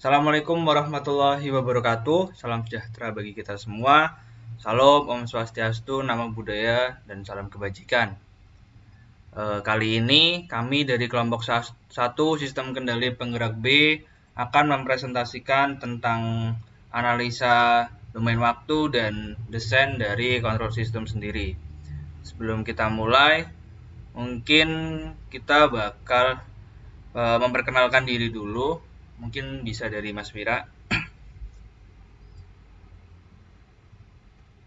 Assalamualaikum warahmatullahi wabarakatuh. Salam sejahtera bagi kita semua. Salam, Om Swastiastu, Namo Buddhaya, dan salam kebajikan. Kali ini kami dari kelompok 1 Sistem Kendali Penggerak B akan mempresentasikan tentang analisa domain waktu dan desain dari kontrol sistem sendiri. Sebelum kita mulai, mungkin kita bakal memperkenalkan diri dulu. Mungkin bisa dari Mas Wira.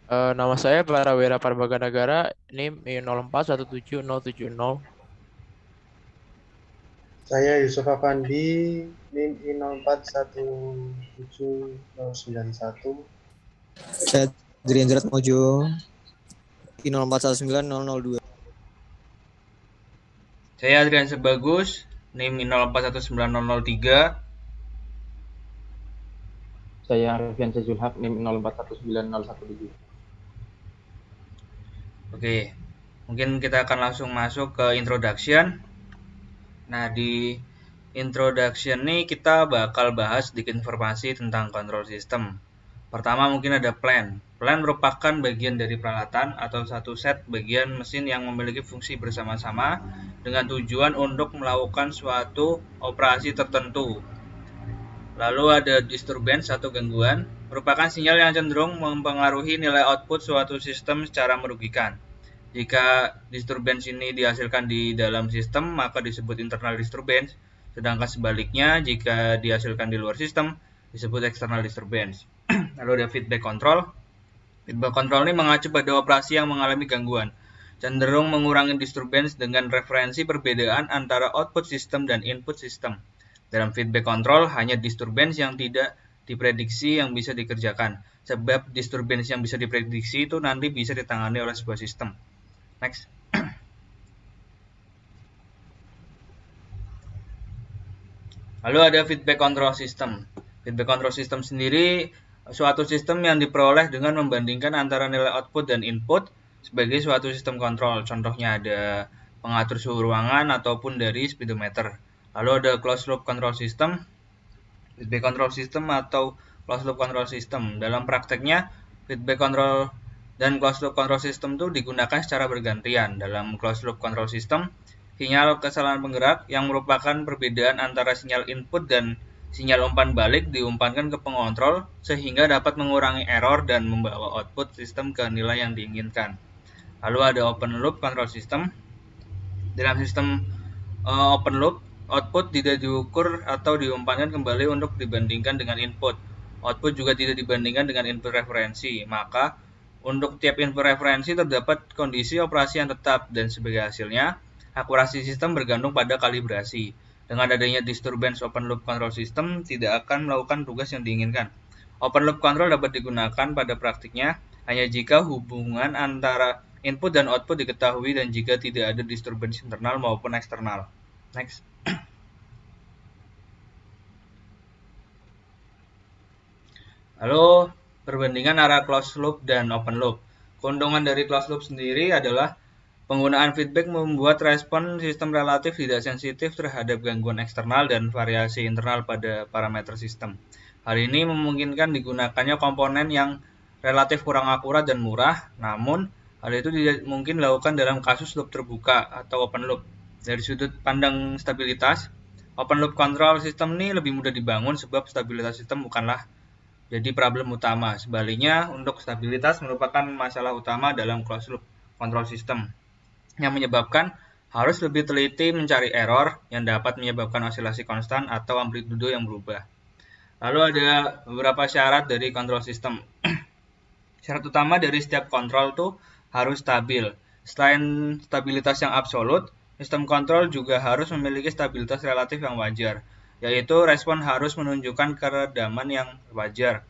Nama saya Prawira Parbaganagara, NIM I04177070. Saya Yusuf Afandi, NIM I0417091. Saya Drian Mojo, I04190002. Saya Adrian Sebagus, NIM 041903. Saya Arfian Zulhak, NIM 04190117. Oke, mungkin kita akan langsung masuk ke introduction. Nah, di introduction ini kita bakal bahas sedikit informasi tentang control system. Pertama mungkin ada plan. Plan merupakan bagian dari peralatan atau satu set bagian mesin yang memiliki fungsi bersama-sama dengan tujuan untuk melakukan suatu operasi tertentu. Lalu ada disturbance atau gangguan, merupakan sinyal yang cenderung mempengaruhi nilai output suatu sistem secara merugikan. Jika disturbance ini dihasilkan di dalam sistem, maka disebut internal disturbance, sedangkan sebaliknya jika dihasilkan di luar sistem, disebut external disturbance. Lalu ada feedback control. Feedback control ini mengacu pada operasi yang mengalami gangguan, cenderung mengurangi disturbance dengan referensi perbedaan antara output sistem dan input sistem. Dalam feedback control, hanya disturbance yang tidak diprediksi yang bisa dikerjakan. Sebab disturbance yang bisa diprediksi itu nanti bisa ditangani oleh sebuah sistem. Next. Lalu ada feedback control system. Feedback control system sendiri suatu sistem yang diperoleh dengan membandingkan antara nilai output dan input sebagai suatu sistem kontrol. Contohnya ada pengatur suhu ruangan ataupun dari speedometer. Lalu ada closed loop control system, feedback control system atau closed loop control system. Dalam prakteknya, feedback control dan closed loop control system itu digunakan secara bergantian. Dalam closed loop control system, sinyal kesalahan penggerak yang merupakan perbedaan antara sinyal input dan sinyal umpan balik diumpankan ke pengontrol sehingga dapat mengurangi error dan membawa output sistem ke nilai yang diinginkan. Lalu ada open loop control system. Dalam sistem open loop, output tidak diukur atau diumpankan kembali untuk dibandingkan dengan input. Output juga tidak dibandingkan dengan input referensi. Maka, untuk tiap input referensi terdapat kondisi operasi yang tetap dan sebagai hasilnya, akurasi sistem bergantung pada kalibrasi. Dengan adanya disturbance open loop control system tidak akan melakukan tugas yang diinginkan. Open loop control dapat digunakan pada praktiknya hanya jika hubungan antara input dan output diketahui dan jika tidak ada disturbance internal maupun eksternal. Next. Lalu, perbandingan antara closed loop dan open loop. Keuntungan dari closed loop sendiri adalah penggunaan feedback membuat respon sistem relatif tidak sensitif terhadap gangguan eksternal dan variasi internal pada parameter sistem. Hal ini memungkinkan digunakannya komponen yang relatif kurang akurat dan murah, namun hal itu tidak mungkin dilakukan dalam kasus loop terbuka atau open loop. Dari sudut pandang stabilitas, open loop control system ini lebih mudah dibangun sebab stabilitas sistem bukanlah jadi problem utama. Sebaliknya, untuk stabilitas merupakan masalah utama dalam closed loop control system, yang menyebabkan harus lebih teliti mencari error yang dapat menyebabkan osilasi konstan atau amplitudo yang berubah. Lalu ada beberapa syarat dari control system. Syarat utama dari setiap kontrol itu harus stabil. Selain stabilitas yang absolut, sistem kontrol juga harus memiliki stabilitas relatif yang wajar, yaitu respon harus menunjukkan keredaman yang wajar.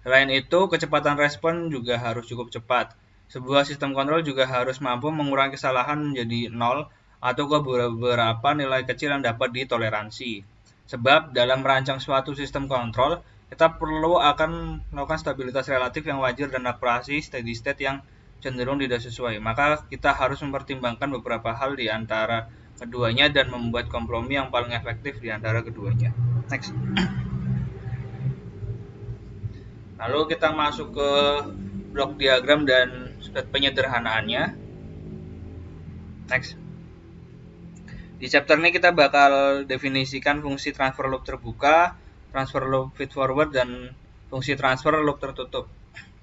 Selain itu, kecepatan respon juga harus cukup cepat. Sebuah sistem kontrol juga harus mampu mengurangi kesalahan menjadi 0 atau ke beberapa nilai kecil yang dapat ditoleransi. Sebab dalam merancang suatu sistem kontrol, kita perlu akan melakukan stabilitas relatif yang wajar dan akurasi steady state yang cenderung tidak sesuai. Maka kita harus mempertimbangkan beberapa hal di antara keduanya dan membuat kompromi yang paling efektif di antara keduanya. Next. Lalu kita masuk ke blok diagram dan penyederhanaannya. Next. Di chapter ini kita bakal definisikan fungsi transfer loop terbuka, transfer loop feed forward, dan fungsi transfer loop tertutup.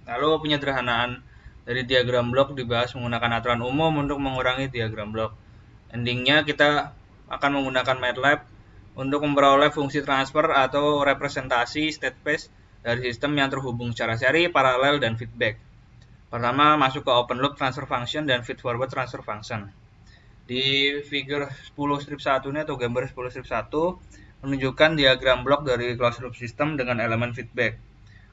Lalu penyederhanaan dari diagram blok dibahas menggunakan aturan umum untuk mengurangi diagram blok. Endingnya kita akan menggunakan MATLAB untuk memperoleh fungsi transfer atau representasi state space dari sistem yang terhubung secara seri, paralel, dan feedback. Pertama masuk ke open loop transfer function dan feed forward transfer function. Di figure 10 strip 1 ini atau gambar 10 strip 1 menunjukkan diagram blok dari closed loop system dengan elemen feedback.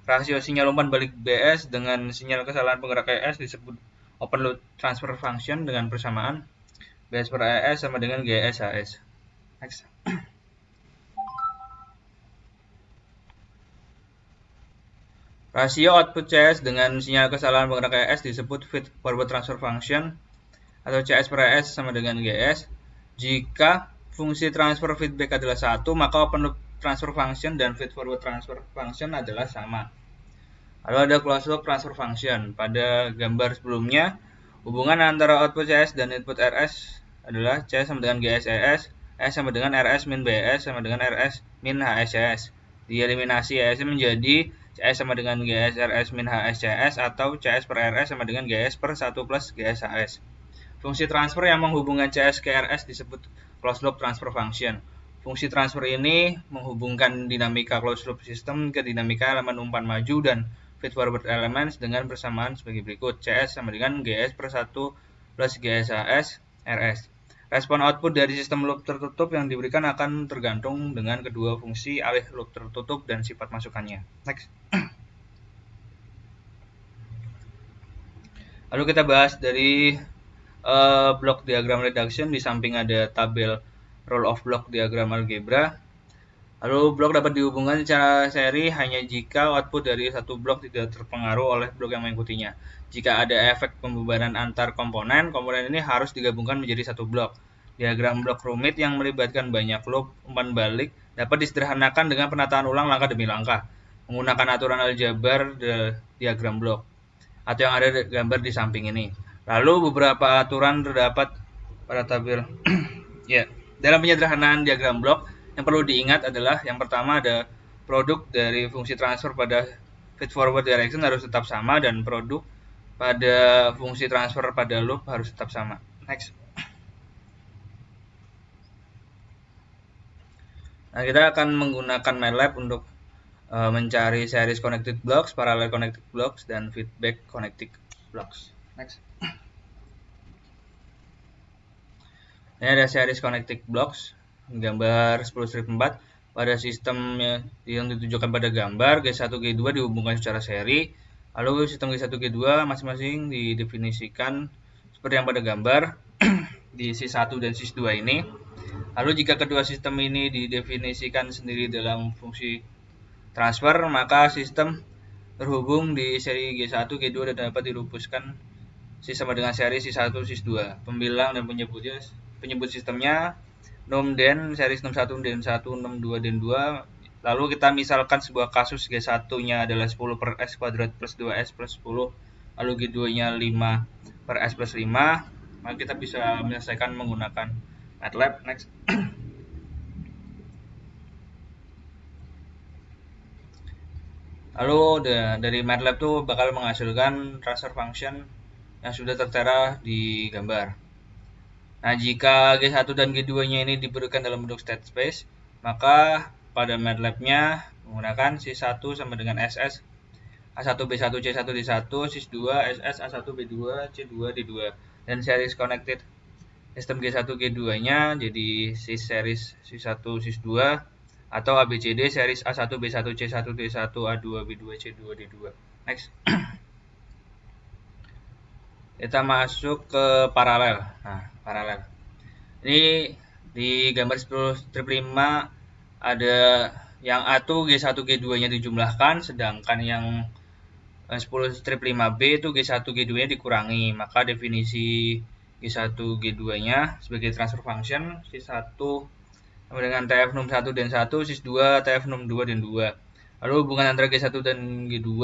Rasio sinyal umpan balik BS dengan sinyal kesalahan penggerak ES disebut open loop transfer function dengan persamaan BS per ES sama dengan GS HS. Next. Rasio output CS dengan sinyal kesalahan penggerak ES disebut feed forward transfer function atau CS per ES sama dengan GS. Jika fungsi transfer feedback adalah 1, maka open loop transfer function dan feed forward transfer function adalah sama. Lalu ada closed loop transfer function. Pada gambar sebelumnya, hubungan antara output CS dan input RS adalah CS sama dengan GS ES, ES sama dengan RS min BS sama dengan RS min HS CS. Dieliminasi ES menjadi CS sama dengan GS RS min HS CS atau CS per RS sama dengan GS per 1 plus GS HS. Fungsi transfer yang menghubungkan CS ke RS disebut closed loop transfer function. Fungsi transfer ini menghubungkan dinamika closed loop system ke dinamika elemen umpan maju dan feed forward elements dengan persamaan sebagai berikut. CS sama dengan GS per 1 plus GS HS RS. Respon output dari sistem loop tertutup yang diberikan akan tergantung dengan kedua fungsi alih loop tertutup dan sifat masukannya. Next. Lalu kita bahas dari block diagram reduction. Di samping ada tabel roll of block diagram algebra. Lalu blok dapat dihubungkan secara seri hanya jika output dari satu blok tidak terpengaruh oleh blok yang mengikutinya. Jika ada efek pembebanan antar komponen, komponen ini harus digabungkan menjadi satu blok. Diagram blok rumit yang melibatkan banyak loop umpan balik dapat disederhanakan dengan penataan ulang langkah demi langkah menggunakan aturan aljabar diagram blok atau yang ada gambar di samping ini. Lalu beberapa aturan terdapat pada tabel. Ya, dalam penyederhanaan diagram blok yang perlu diingat adalah yang pertama ada produk dari fungsi transfer pada feed forward direction harus tetap sama dan produk pada fungsi transfer pada loop harus tetap sama. Next. Nah, kita akan menggunakan MATLAB untuk mencari series connected blocks, parallel connected blocks, dan feedback connected blocks. Next. Ini ada series connected blocks, gambar 10 strip 4. Pada sistem yang ditunjukkan pada gambar, G1, G2 dihubungkan secara seri. Lalu sistem G1, G2 masing-masing didefinisikan seperti yang pada gambar di SIS1 dan SIS2 ini. Lalu jika kedua sistem ini didefinisikan sendiri dalam fungsi transfer, maka sistem terhubung di seri G1, G2 dan dapat dirumuskan sama dengan seri SIS1, SIS2. Pembilang dan penyebut sistemnya NUM-DEN, series 61, DEN 1, NUM2, DEN 2. Lalu kita misalkan sebuah kasus G1-nya adalah 10 per S kuadrat plus 2S plus 10. Lalu G2-nya 5 per S plus 5. Maka kita bisa menyelesaikan menggunakan MATLAB. Next. Lalu dari MATLAB tuh bakal menghasilkan transfer function yang sudah tertera di gambar. Nah, jika G1 dan G2-nya ini diberikan dalam bentuk state space, maka pada MATLAB-nya menggunakan SIS1 sama dengan SS A1 B1 C1 D1, SIS2 SS A1 B2 C2 D2, dan series connected sistem G1 G2-nya jadi SIS series SIS1 SIS2 atau ABCD series A1 B1 C1 D1 A2 B2 C2 D2. Next. Kita masuk ke paralel. Nah, paralel. Ini di gambar 10 strip 5 ada yang A1 G1 G2-nya dijumlahkan, sedangkan yang 10 strip 5B itu G1 G2-nya dikurangi. Maka definisi G1 G2-nya sebagai transfer function SIS1 sama dengan TF NUM1 dan 1, SIS2 TF NUM2 dan 2. Lalu hubungan antara G1 dan G2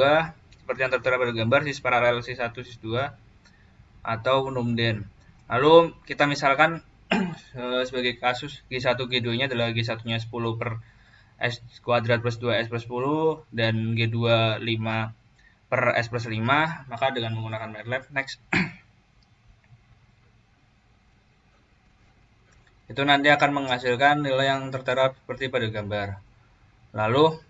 seperti yang tertera pada gambar sis paralel sis1 sis2 atau numden. Lalu kita misalkan sebagai kasus G1 G2 nya adalah G1-nya 10 per S kuadrat plus 2S plus 10 dan G2 5 per S plus 5, maka dengan menggunakan MATLAB, next. Itu nanti akan menghasilkan nilai yang tertera seperti pada gambar. Lalu,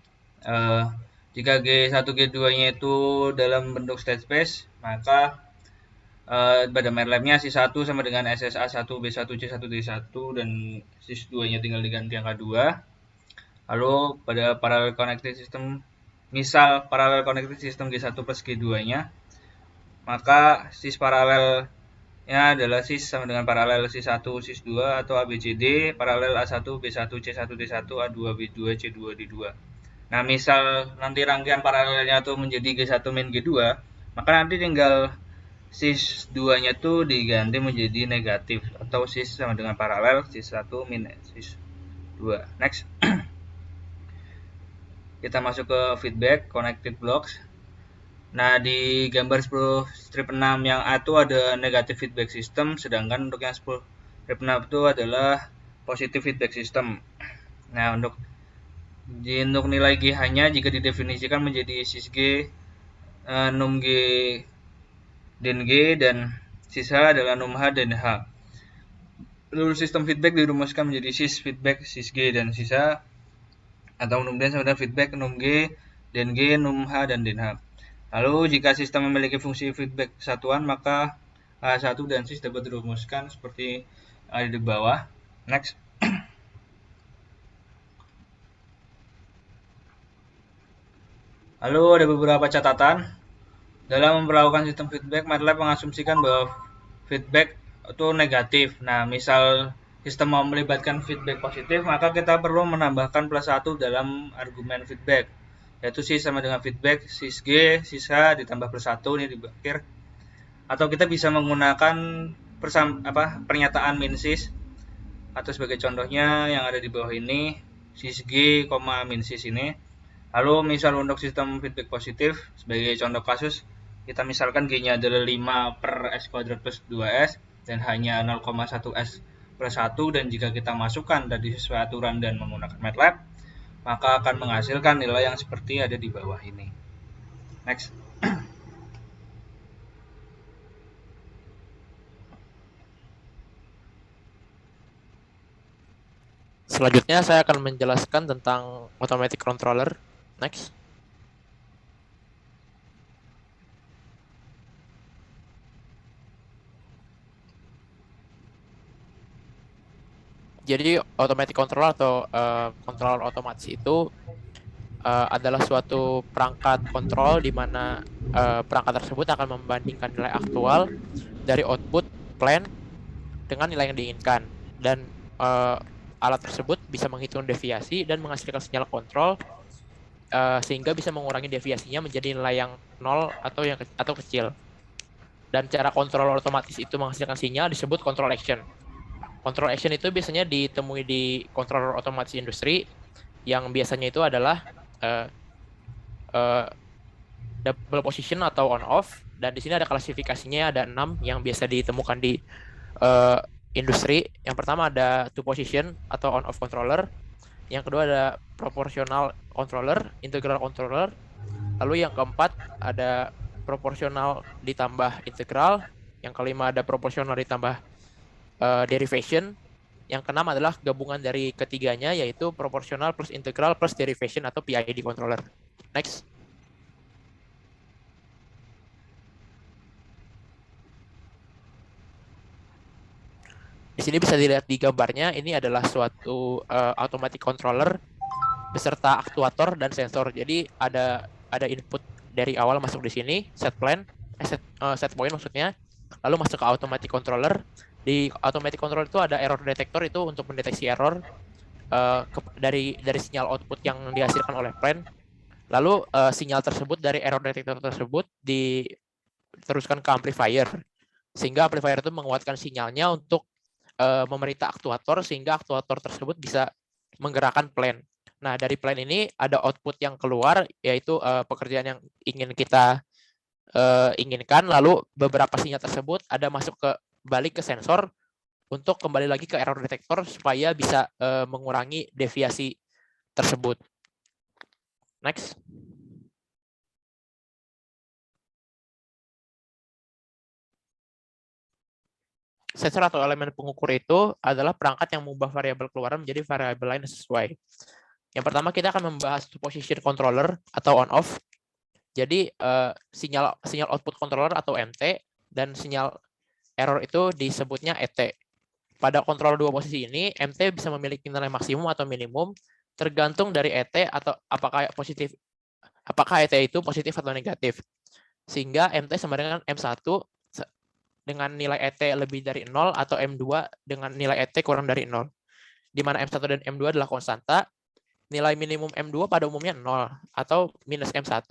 jika G1 G2-nya itu dalam bentuk state space, maka pada MATLAB-nya sis1 sama dengan SSA1 B1 C1 D1 dan sis2-nya tinggal diganti angka 2. Lalu pada parallel connected system, misal parallel connected system G1 plus G2-nya, maka sis paralelnya adalah sis sama dengan paralel sis1 sis2 atau ABCD paralel A1 B1 C1 D1 A2 B2 C2 D2. Nah, misal nanti rangkaian paralelnya tuh menjadi G1 min G2, maka nanti tinggal sis 2-nya tuh diganti menjadi negatif atau sis sama dengan paralel sis1 min sis 2. Next. Kita masuk ke feedback connected blocks. Nah, di gambar 10 strip 6 yang A itu ada negative feedback system, sedangkan untuk yang 10 strip 6 itu adalah positive feedback system. Nah, untuk nilai GH-nya jika didefinisikan menjadi sis G, num G dan G, dan sis H adalah num H dan H. Lalu sistem feedback dirumuskan menjadi sis feedback sis G dan sis H, atau num D sama dengan feedback num G dan G, num H dan den H. Lalu jika sistem memiliki fungsi feedback satuan, maka A1 dan sis dapat dirumuskan seperti ada di bawah. Next. Lalu ada beberapa catatan. Dalam memperlakukan sistem feedback, MATLAB mengasumsikan bahwa feedback itu negatif. Nah, misal sistem mau melibatkan feedback positif, maka kita perlu menambahkan +1 dalam argumen feedback, yaitu sis sama dengan feedback sis G, sis H ditambah +1 ini di akhir. Atau kita bisa menggunakan pernyataan min sis, atau sebagai contohnya yang ada di bawah ini, sis G, min sis ini. Lalu misal untuk sistem feedback positif, sebagai contoh kasus, kita misalkan G-nya adalah 5 per S kuadrat plus 2S dan hanya 0,1 S plus 1, dan jika kita masukkan tadi sesuai aturan dan menggunakan MATLAB, maka akan menghasilkan nilai yang seperti ada di bawah ini. Next. Selanjutnya saya akan menjelaskan tentang automatic controller. Next. Jadi automatic controller atau controller otomatis itu adalah suatu perangkat kontrol di mana perangkat tersebut akan membandingkan nilai aktual dari output plan dengan nilai yang diinginkan, dan alat tersebut bisa menghitung deviasi dan menghasilkan sinyal kontrol sehingga bisa mengurangi deviasinya menjadi nilai yang 0 atau kecil. Dan cara kontrol otomatis itu menghasilkan sinyal disebut control action. Control action itu biasanya ditemui di controller otomatis industri, yang biasanya itu adalah double position atau on off, dan di sini ada klasifikasinya, ada 6 yang biasa ditemukan di industri. Yang pertama ada two position atau on off controller, yang kedua ada proportional controller, integral controller, lalu yang keempat ada proporsional ditambah integral, yang kelima ada proporsional ditambah derivation, yang keenam adalah gabungan dari ketiganya, yaitu proporsional plus integral plus derivation atau PID controller. Next. Di sini bisa dilihat di gambarnya, ini adalah suatu automatic controller beserta aktuator dan sensor. Jadi ada input dari awal masuk di sini, set point maksudnya, lalu masuk ke automatic controller. Di automatic controller itu ada error detector, itu untuk mendeteksi error dari sinyal output yang dihasilkan oleh plan. Lalu sinyal tersebut dari error detector tersebut diteruskan ke amplifier, sehingga amplifier itu menguatkan sinyalnya untuk memerintah aktuator, sehingga aktuator tersebut bisa menggerakkan plan. Nah, dari plan ini ada output yang keluar, yaitu pekerjaan yang ingin kita inginkan, lalu beberapa sinyal tersebut ada masuk ke balik ke sensor untuk kembali lagi ke error detector supaya bisa mengurangi deviasi tersebut. Next. Sensor atau elemen pengukur itu adalah perangkat yang mengubah variabel keluaran menjadi variabel lain sesuai. Yang pertama kita akan membahas position controller atau on off. Jadi sinyal output controller atau MT dan sinyal error itu disebutnya ET. Pada kontrol dua posisi ini, MT bisa memiliki nilai maksimum atau minimum tergantung dari ET atau apakah ET itu positif atau negatif. Sehingga MT sama dengan M1 dengan nilai ET lebih dari 0 atau M2 dengan nilai ET kurang dari 0. Di mana M1 dan M2 adalah konstanta, nilai minimum M2 pada umumnya 0 atau minus M1.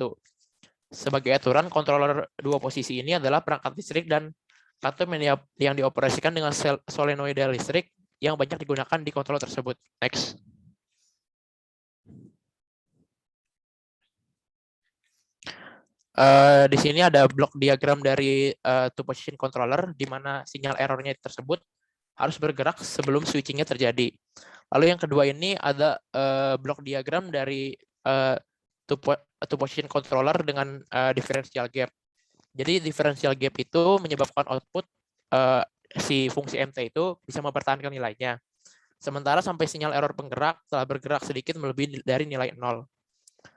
Sebagai aturan, controller dua posisi ini adalah perangkat listrik dan atom yang dioperasikan dengan solenoida listrik yang banyak digunakan di controller tersebut. Next. Di sini ada blok diagram dari two position controller, di mana sinyal errornya tersebut harus bergerak sebelum switchingnya terjadi. Lalu yang kedua ini ada blok diagram dari two position controller dengan differential gap. Jadi differential gap itu menyebabkan output si fungsi MT itu bisa mempertahankan nilainya. Sementara sampai sinyal error penggerak telah bergerak sedikit melebihi dari nilai 0.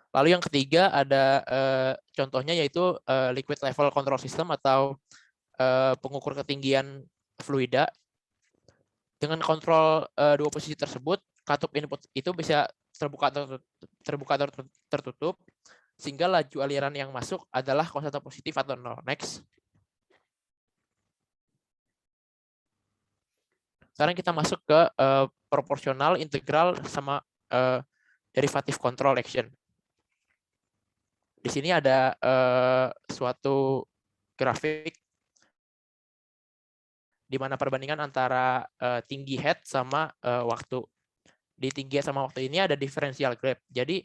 Lalu yang ketiga ada contohnya yaitu liquid level control system atau pengukur ketinggian fluida. Dengan kontrol dua posisi tersebut, katup input itu bisa terbuka atau tertutup, sehingga laju aliran yang masuk adalah konstanta positif atau 0. Next. Sekarang kita masuk ke proporsional, integral, sama derivatif control action. Di sini ada suatu grafik di mana perbandingan antara tinggi head sama waktu. Di tinggi sama waktu ini ada differential gap. Jadi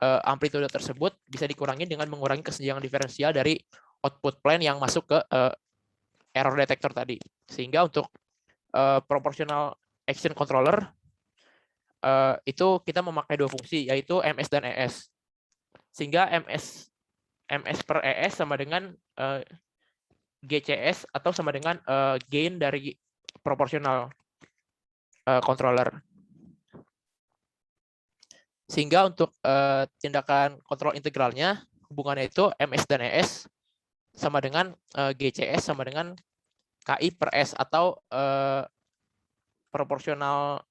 amplitude tersebut bisa dikurangi dengan mengurangi kesenjangan diferensial dari output plane yang masuk ke error detector tadi. Sehingga untuk proportional action controller itu kita memakai dua fungsi, yaitu MS dan ES. Sehingga MS per ES sama dengan GCS atau sama dengan gain dari proportional controller. Sehingga untuk tindakan kontrol integralnya, hubungannya itu MS dan ES sama dengan GCS sama dengan KI per S atau proportional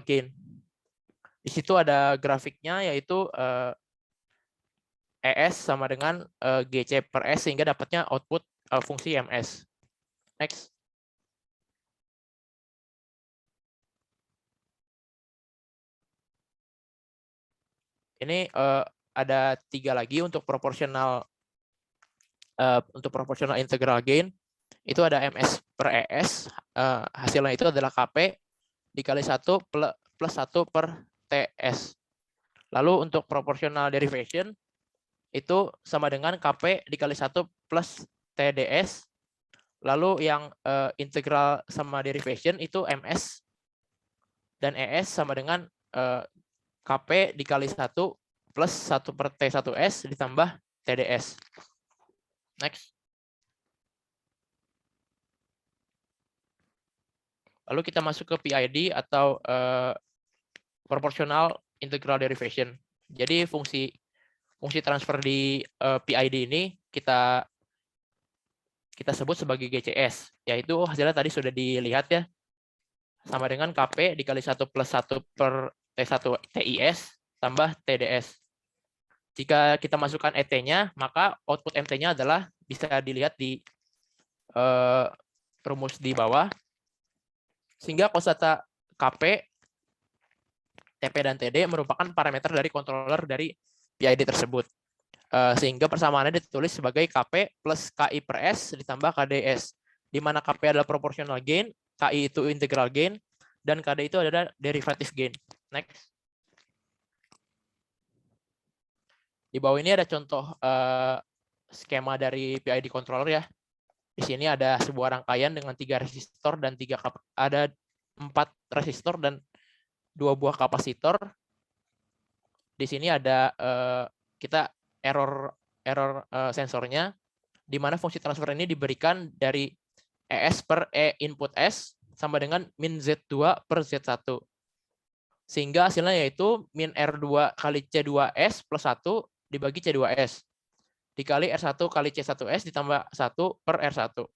gain. Di situ ada grafiknya yaitu ES sama dengan GC per S sehingga dapatnya output fungsi MS. Next. Ini ada 3 lagi untuk proporsional integral gain. Itu ada MS per ES, hasilnya itu adalah KP dikali 1 plus 1 per TS. Lalu untuk proportional derivation itu sama dengan KP dikali 1 plus TDS. Lalu yang integral sama derivation itu MS dan ES sama dengan KP dikali 1 plus 1 per T1S ditambah TDS. Next. Lalu kita masuk ke PID atau proportional integral derivation. Jadi fungsi transfer di PID ini kita sebut sebagai GCS, yaitu hasilnya tadi sudah dilihat ya, sama dengan KP dikali 1 plus 1 per T1 TIS tambah TDS. Jika kita masukkan ET-nya, maka output MT-nya adalah bisa dilihat di rumus di bawah. Sehingga konstanta KP, TP, dan TD merupakan parameter dari controller dari PID tersebut. Sehingga persamaannya ditulis sebagai KP plus KI per S ditambah KDS. Di mana KP adalah proportional gain, KI itu integral gain, dan KD itu adalah derivative gain. Next. Di bawah ini ada contoh skema dari PID controller ya. Di sini ada sebuah rangkaian dengan 3 resistor dan 4 resistor dan 2 buah kapasitor. Di sini ada kita error sensornya, di mana fungsi transfer ini diberikan dari ES per E input S sama dengan min Z2 per Z1. Sehingga hasilnya yaitu min R2 kali C2S plus 1 dibagi C2S. Dikali R1 kali C1S ditambah 1 per R1.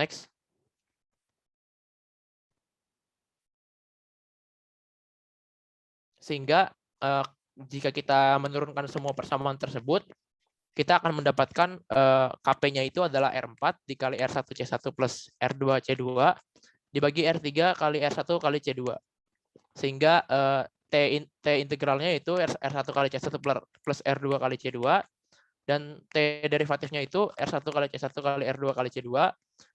Next. Sehingga jika kita menurunkan semua persamaan tersebut, kita akan mendapatkan KP-nya itu adalah R4 dikali R1C1 plus R2C2 dibagi R3 kali R1 kali C2. Sehingga T integralnya itu R1 kali C1 plus R2 kali C2, dan T derivatifnya itu R1 kali C1 kali R2 kali C2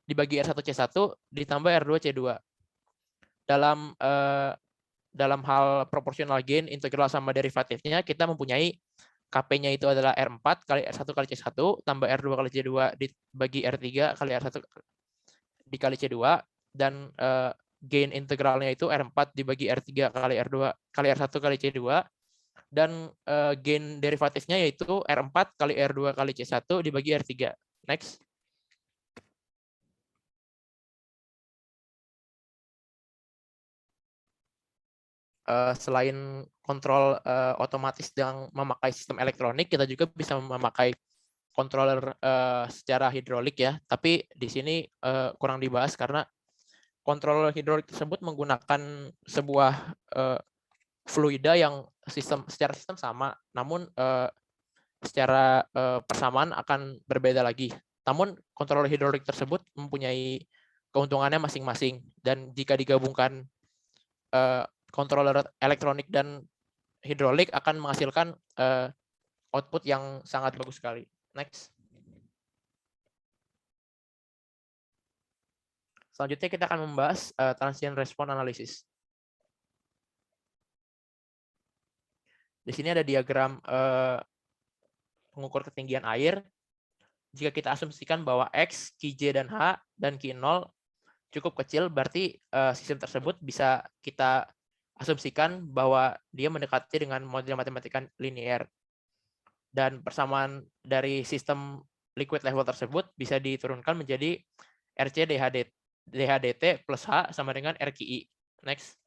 dibagi R1C1 ditambah R2C2. Dalam hal proportional gain, integral sama derivatifnya, kita mempunyai KP-nya itu adalah R4 kali R1 kali C1 tambah R2 kali C2 dibagi R3 kali R1 dikali C2, dan gain integralnya itu R4 dibagi R3 kali R2 kali R1 kali C2, dan gain derivatifnya yaitu R4 kali R2 kali C1 dibagi R3. Next. Selain kontrol otomatis yang memakai sistem elektronik, kita juga bisa memakai controller secara hidrolik ya. Tapi di sini kurang dibahas karena controller hidrolik tersebut menggunakan sebuah fluida yang secara sistem sama, namun secara persamaan akan berbeda lagi. Namun controller hidrolik tersebut mempunyai keuntungannya masing-masing, dan jika digabungkan controller elektronik dan hidrolik akan menghasilkan output yang sangat bagus sekali. Next. Selanjutnya kita akan membahas transient response analysis. Di sini ada diagram pengukur ketinggian air. Jika kita asumsikan bahwa X, Qj, dan H, dan Q0 cukup kecil, berarti sistem tersebut bisa kita asumsikan bahwa dia mendekati dengan model matematika linier. Dan persamaan dari sistem liquid level tersebut bisa diturunkan menjadi RC DHDT plus H sama dengan RQI. Next.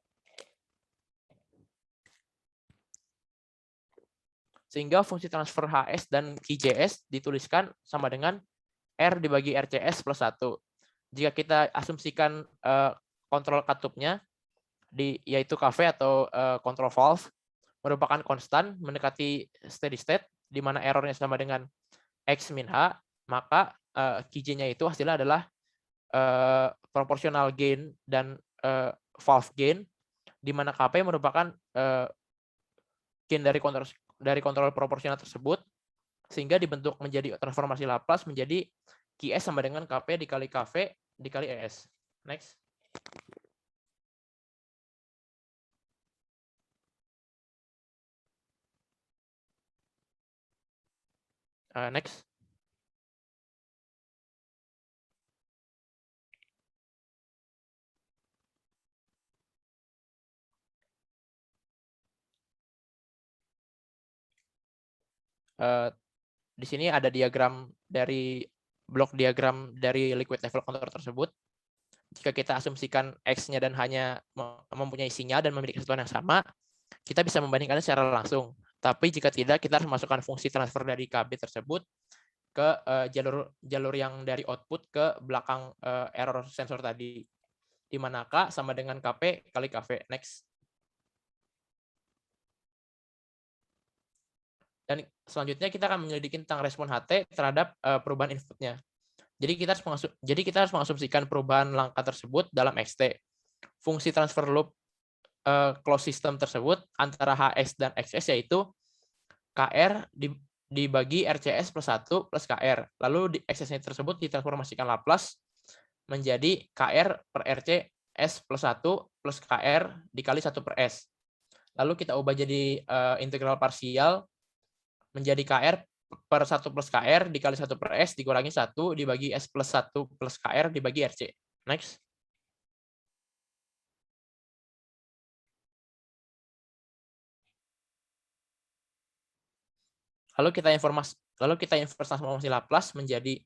Sehingga fungsi transfer HS dan QJS dituliskan sama dengan R dibagi RCS plus 1. Jika kita asumsikan kontrol katupnya, yaitu KV atau control valve, merupakan konstan mendekati steady state, di mana errornya sama dengan X min H, maka QJ-nya itu hasilnya adalah proportional gain dan valve gain, di mana KP merupakan gain dari kontrol proporsional tersebut, sehingga dibentuk menjadi transformasi Laplace menjadi QS sama dengan KP dikali KV dikali ES. Next. Next. Di sini ada blok diagram dari liquid level controller tersebut. Jika kita asumsikan X-nya dan hanya mempunyai sinyal dan memiliki kesatuan yang sama, kita bisa membandingkannya secara langsung. Tapi jika tidak, kita harus masukkan fungsi transfer dari KB tersebut ke jalur yang dari output ke belakang error sensor tadi, di mana K sama dengan KP kali KV. Next. Dan selanjutnya kita akan menyelidiki tentang respon HT terhadap perubahan inputnya. Jadi kita harus mengasumsikan perubahan langkah tersebut dalam XT. Fungsi transfer loop closed system tersebut antara HS dan XS yaitu KR dibagi RCS plus 1 plus KR. Lalu XS-nya tersebut ditransformasikan Laplace menjadi KR per RC S plus 1 plus KR dikali 1 per S. Lalu kita ubah jadi integral parsial menjadi KR per 1 plus KR dikali 1 per S dikurangi 1 dibagi S plus 1 plus KR dibagi RC. Next. Lalu kita inverse transformasi Laplace menjadi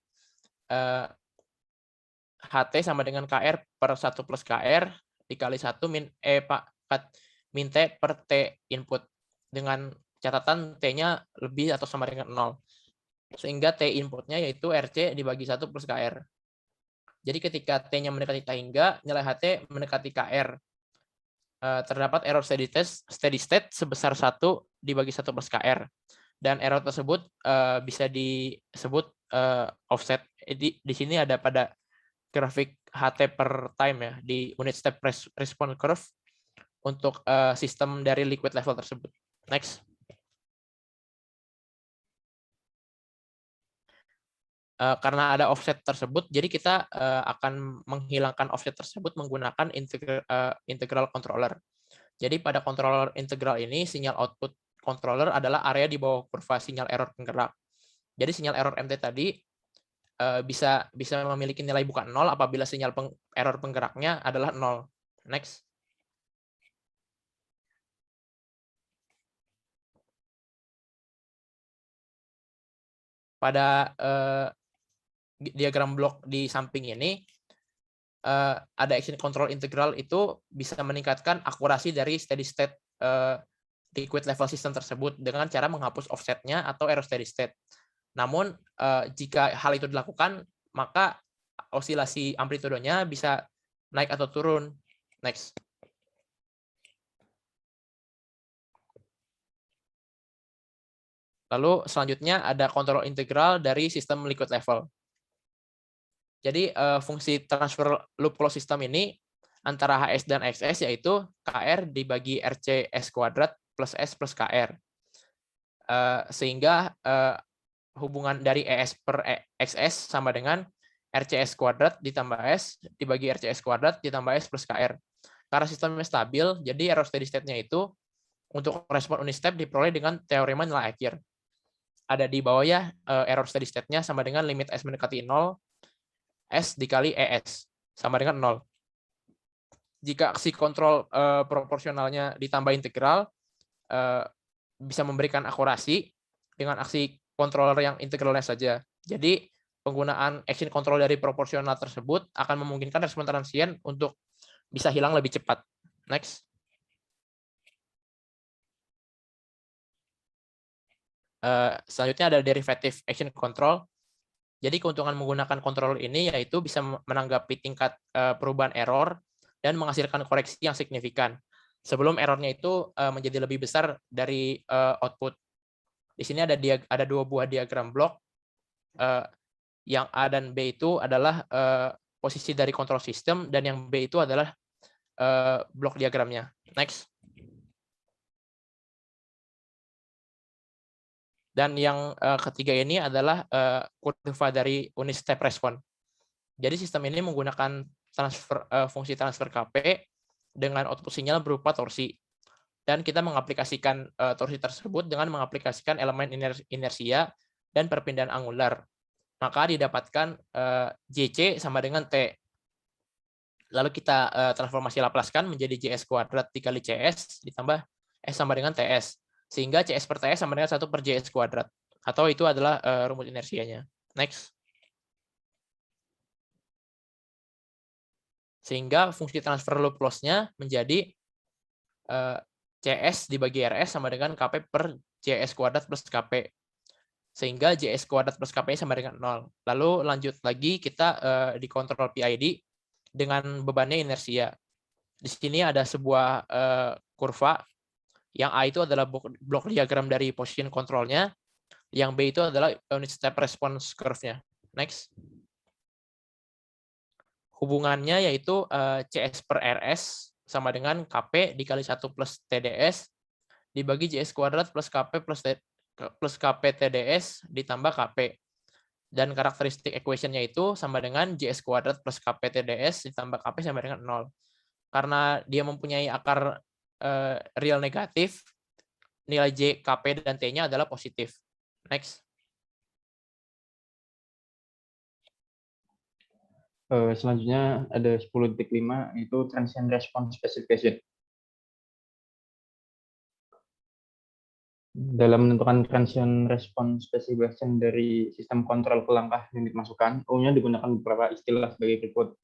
HT sama dengan KR per 1 plus KR dikali 1 min T per T input. Dengan catatan T-nya lebih atau sama dengan 0. Sehingga T inputnya yaitu RC dibagi 1 plus KR. Jadi ketika T-nya mendekati T hingga, nilai HT mendekati KR. Terdapat error steady state sebesar 1 dibagi 1 plus KR. Dan error tersebut bisa disebut offset. Di sini ada pada grafik HT per time ya, di unit step response curve untuk sistem dari liquid level tersebut. Next. Karena ada offset tersebut, jadi kita akan menghilangkan offset tersebut menggunakan integral controller. Jadi pada controller integral ini, sinyal output controller adalah area di bawah kurva sinyal error penggerak. Jadi sinyal error MT tadi bisa memiliki nilai bukan 0 apabila sinyal error penggeraknya adalah 0. Next. Pada diagram blok di samping ini ada action control integral itu bisa meningkatkan akurasi dari steady state liquid level system tersebut dengan cara menghapus offsetnya atau error steady state. Namun jika hal itu dilakukan, maka osilasi amplitudenya bisa naik atau turun. Next. Lalu selanjutnya ada kontrol integral dari sistem liquid level. Jadi fungsi transfer loop closed system ini antara HS dan XS yaitu KR dibagi RC S kuadrat plus S plus KR. Sehingga hubungan dari ES per XS sama dengan RCS kuadrat ditambah S dibagi RCS kuadrat ditambah S plus KR. Karena sistemnya stabil, jadi error steady state-nya itu untuk respon unit step diperoleh dengan teorema nilai akhir. Ada di bawah ya, error steady state-nya sama dengan limit S mendekati 0, S dikali ES sama dengan 0. Jika aksi kontrol proporsionalnya ditambah integral, bisa memberikan akurasi dengan aksi controller yang integralnya saja. Jadi penggunaan action control dari proporsional tersebut akan memungkinkan respon transient untuk bisa hilang lebih cepat. Next. Selanjutnya ada derivative action control. Jadi keuntungan menggunakan controller ini yaitu bisa menanggapi tingkat perubahan error dan menghasilkan koreksi yang signifikan sebelum errornya itu menjadi lebih besar dari output. Di sini ada dua buah diagram blok. Yang A dan B itu adalah posisi dari control system dan yang B itu adalah blok diagramnya. Next. Dan yang ketiga ini adalah kurva dari unit step response. Jadi sistem ini menggunakan fungsi transfer KP dengan output sinyal berupa torsi. Dan kita mengaplikasikan torsi tersebut dengan mengaplikasikan elemen inersia dan perpindahan angular. Maka didapatkan JC sama dengan T. Lalu kita transformasi Laplacekan menjadi JS kuadrat dikali CS ditambah S sama dengan TS. Sehingga CS per TS sama dengan 1 per JS kuadrat. Atau itu adalah rumus inersianya. Next. Sehingga fungsi transfer loop loss-nya menjadi CS dibagi RS sama dengan KP per JS kuadrat plus KP. Sehingga JS kuadrat plus KP sama dengan 0. Lalu lanjut lagi kita dikontrol PID dengan bebannya inersia. Di sini ada sebuah kurva. Yang A itu adalah blok diagram dari position control-nya. Yang B itu adalah unit step response curve-nya. Next. Hubungannya yaitu CS per RS sama dengan KP dikali 1 plus TDS dibagi JS kuadrat plus KP plus KP TDS ditambah KP. Dan karakteristik equation-nya itu sama dengan JS kuadrat plus KP TDS ditambah KP sama dengan 0. Karena dia mempunyai akar real negatif, nilai J, KP, dan T-nya adalah positif. Next. Selanjutnya ada 10.5 itu transient response specification. Dalam menentukan transient response specification dari sistem kontrol ke langkah unit masukan, umumnya digunakan beberapa istilah sebagai berikut.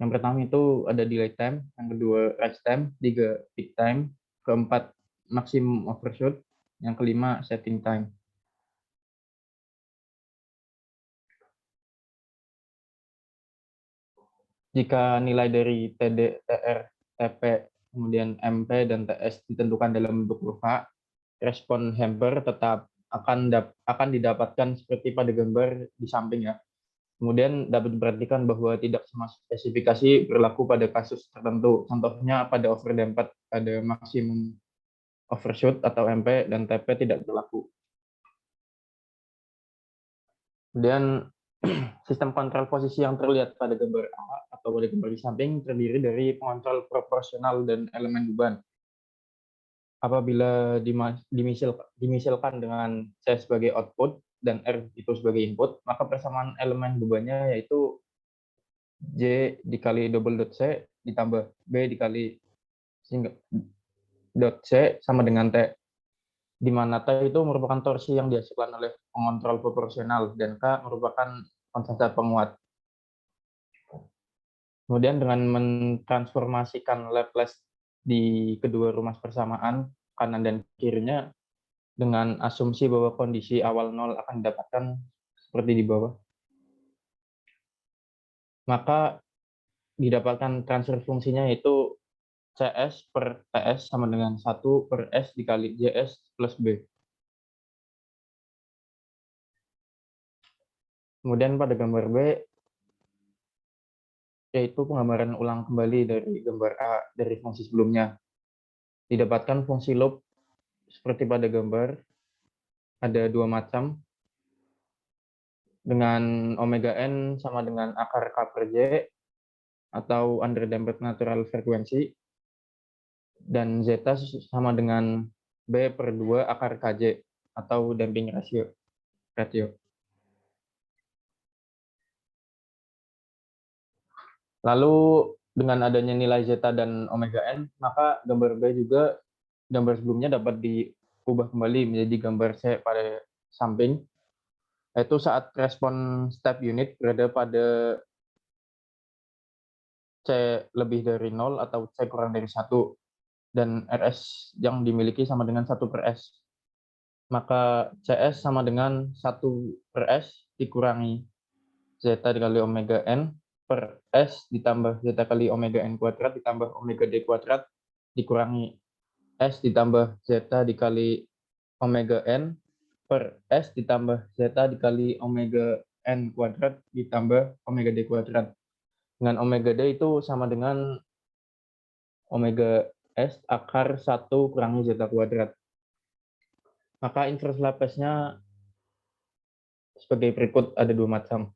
Yang pertama itu ada delay time, yang kedua rise time, tiga peak time, keempat maximum overshoot, yang kelima setting time. Jika nilai dari TD, TR, TP, kemudian MP, dan TS ditentukan dalam bentuk kurva, respon hamper tetap akan didapatkan seperti pada gambar di samping ya. Kemudian dapat diperhatikan bahwa tidak semua spesifikasi berlaku pada kasus tertentu. Contohnya pada overdamped pada maksimum overshoot atau MP dan TP tidak berlaku. Kemudian sistem kontrol posisi yang terlihat pada gambar A atau pada gambar di samping terdiri dari pengontrol proporsional dan elemen beban. Apabila dimisalkan dengan C sebagai output dan R itu sebagai input, maka persamaan elemen bebannya yaitu J dikali double dot C ditambah B dikali dot C sama dengan T, di mana T itu merupakan torsi yang dihasilkan oleh pengontrol proporsional dan K merupakan konstanta penguat. Kemudian dengan mentransformasikan Laplace di kedua ruas persamaan kanan dan kirinya dengan asumsi bahwa kondisi awal nol akan didapatkan seperti di bawah, maka didapatkan transfer fungsinya yaitu CS per TS sama dengan 1 per S dikali JS plus B. Kemudian pada gambar B, yaitu penggambaran ulang kembali dari gambar A dari fungsi sebelumnya. Didapatkan fungsi loop seperti pada gambar, ada dua macam, dengan omega n sama dengan akar K per J, atau underdamped natural frequency, dan zeta sama dengan B per 2 akar KJ, atau damping ratio. Lalu dengan adanya nilai zeta dan omega n, maka gambar B juga, gambar sebelumnya dapat diubah kembali menjadi gambar C pada samping, yaitu saat respon step unit berada pada C lebih dari 0 atau C kurang dari 1, dan RS yang dimiliki sama dengan 1 per S. Maka CS sama dengan 1 per S dikurangi zeta dikali omega n per S ditambah zeta kali omega n kuadrat ditambah omega D kuadrat dikurangi S ditambah zeta dikali omega n per S ditambah zeta dikali omega n kuadrat ditambah omega D kuadrat. Dengan omega D itu sama dengan omega S akar 1 kurangi zeta kuadrat. Maka inverse Laplace-nya sebagai berikut, ada dua macam.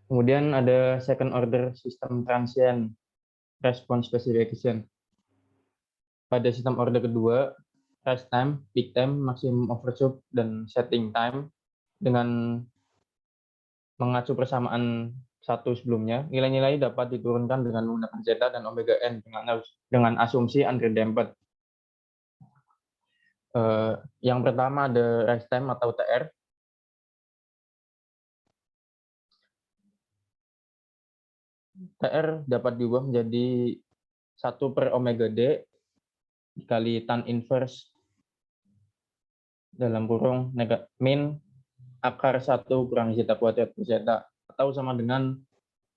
Kemudian ada second order system transient response specification. Pada sistem order kedua, rise time, peak time, maximum overshoot, dan setting time dengan mengacu persamaan satu sebelumnya, nilai-nilai dapat diturunkan dengan menggunakan zeta dan omega n dengan asumsi underdamped. Yang pertama ada rise time atau TR. TR dapat diubah menjadi 1 per omega D dikali tan inverse dalam kurung min akar 1 kurangi zeta kuadrat per zeta, atau sama dengan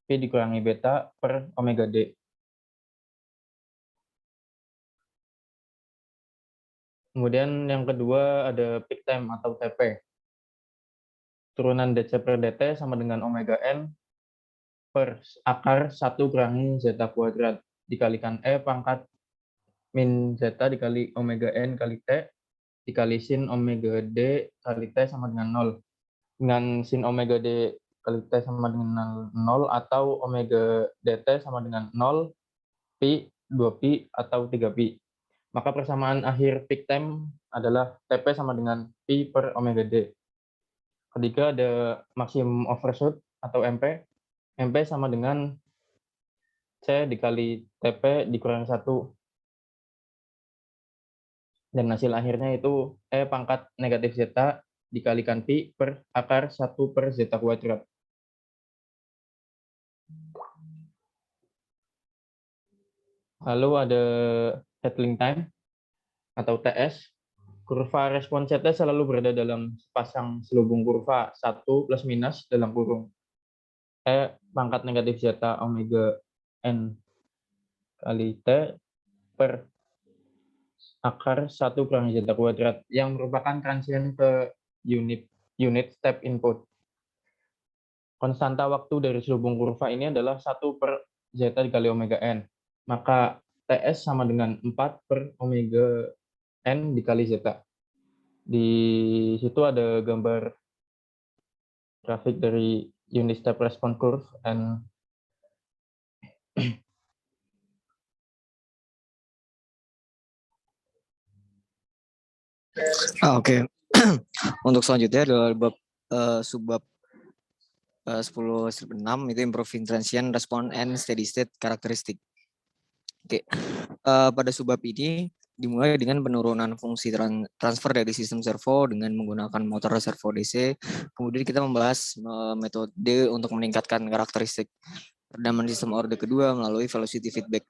P dikurangi beta per omega D. Kemudian yang kedua ada peak time atau TP. Turunan DC per DT sama dengan omega n per akar 1 kurangi zeta kuadrat dikalikan E pangkat min zeta dikali omega n kali T dikali sin omega D kali T sama dengan 0. Dengan sin omega D kali T sama dengan 0 atau omega dt sama dengan 0, pi, 2pi, atau 3pi. Maka persamaan akhir peak time adalah TP sama dengan pi per omega d. Ketiga ada maksimum overshoot atau MP. MP sama dengan C dikali TP dikurangi 1. Dan hasil akhirnya itu E pangkat negatif zeta dikalikan pi per akar 1 per zeta kuadrat. Lalu ada settling time atau TS. Kurva respon CT selalu berada dalam sepasang selubung kurva 1 plus minus dalam kurung. E pangkat negatif zeta omega n kali T per akar 1 kurangi zeta kuadrat yang merupakan transien ke unit step input. Konstanta waktu dari selubung kurva ini adalah 1 per zeta dikali omega n. Maka TS sama dengan 4 per omega n dikali zeta. Di situ ada gambar grafik dari unit step response curve and Oke. Untuk selanjutnya adalah bab subbab 10/6 itu improving transient response and steady state characteristic. Oke. Pada subbab ini dimulai dengan penurunan fungsi transfer dari sistem servo dengan menggunakan motor servo DC. Kemudian kita membahas metode untuk meningkatkan karakteristik redaman sistem orde kedua melalui velocity feedback.